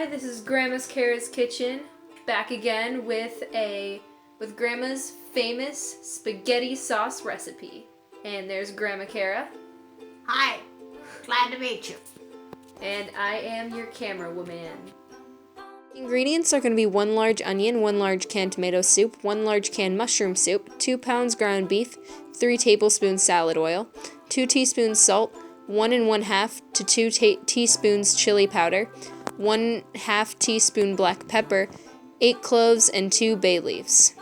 Hi, this is GrandmaCara'sKitchen, back again with Grandma's famous spaghetti sauce recipe. And there's Grandma Cara. Hi, glad to meet you. And I am your camera woman. Ingredients are going to be 1 large onion, 1 large can tomato soup, 1 large can mushroom soup, 2 pounds ground beef, 3 tablespoons salad oil, 2 teaspoons salt, 1 1/2 to 2 teaspoons chili powder, 1/2 teaspoon black pepper, 8 cloves, and 2 bay leaves.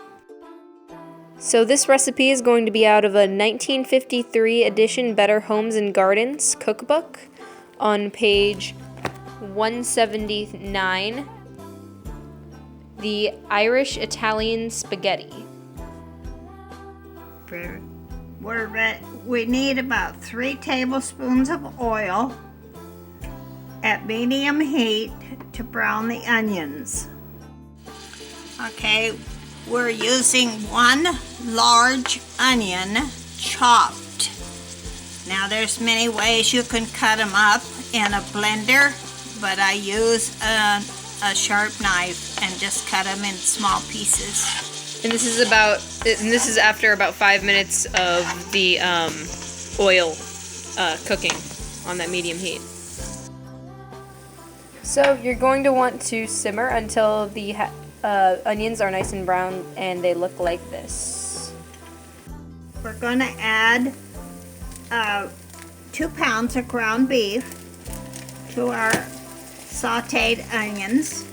So this recipe is going to be out of a 1953 edition Better Homes and Gardens cookbook on page 179, the Irish Italian spaghetti. We need about 3 tablespoons of oil at medium heat to brown the onions. Okay, we're using 1 large onion chopped. Now there's many ways you can cut them up in a blender, but I use a sharp knife and just cut them in small pieces. And this is after about 5 minutes of the oil cooking on that medium heat. So you're going to want to simmer until the onions are nice and brown and they look like this. We're going to add 2 pounds of ground beef to our sauteed onions.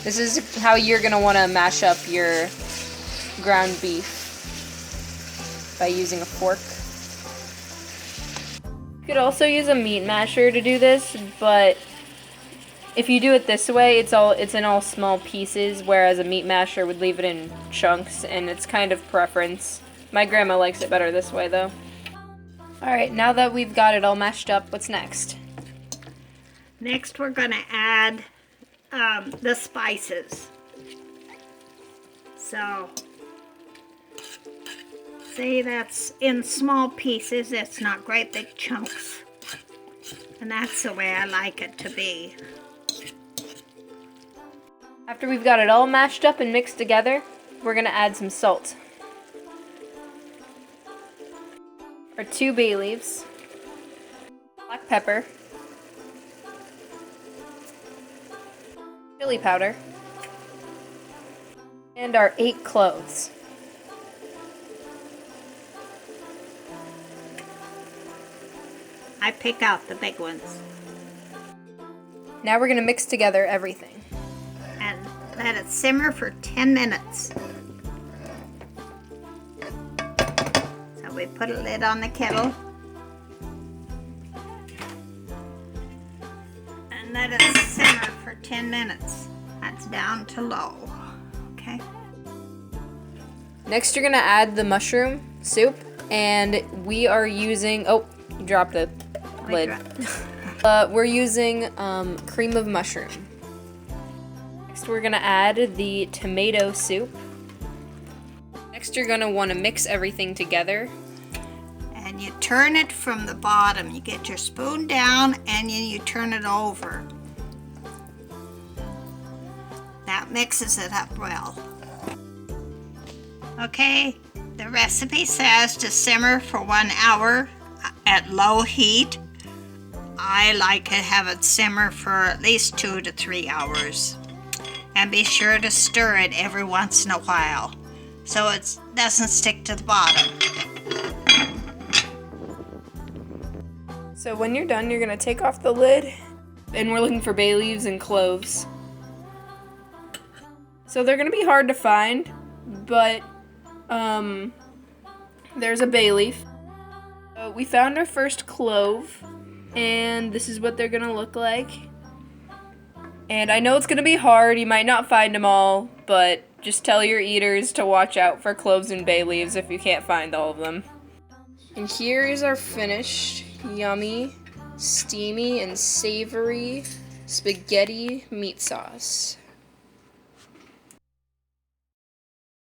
This is how you're going to want to mash up your ground beef, by using a fork. You could also use a meat masher to do this, but if you do it this way, it's in all small pieces, whereas a meat masher would leave it in chunks, and it's kind of preference. My grandma likes it better this way, though. Alright, now that we've got it all mashed up, what's next? Next, we're going to add the spices. So, see, that's in small pieces. It's not great big chunks. And that's the way I like it to be. After we've got it all mashed up and mixed together, we're going to add some salt. Our 2 bay leaves, black pepper, chili powder, and our 8 cloves. I pick out the big ones. Now we're going to mix together everything. And let it simmer for 10 minutes. So we put a lid on the kettle. And let it simmer for 10 minutes. That's down to low. Okay. Next you're going to add the mushroom soup, and we are using, oh, you dropped the lid. We're using cream of mushroom. Next we're going to add the tomato soup. Next you're going to want to mix everything together. And you turn it from the bottom. You get your spoon down and you turn it over. That mixes it up well. Okay, the recipe says to simmer for 1 hour at low heat. I like to have it simmer for at least 2 to 3 hours. And be sure to stir it every once in a while so it doesn't stick to the bottom. So when you're done, you're going to take off the lid, and we're looking for bay leaves and cloves. So they're going to be hard to find, but there's a bay leaf. So we found our first clove, and this is what they're going to look like. And I know it's going to be hard, you might not find them all, but just tell your eaters to watch out for cloves and bay leaves if you can't find all of them. And here is our finished, yummy, steamy, and savory spaghetti meat sauce.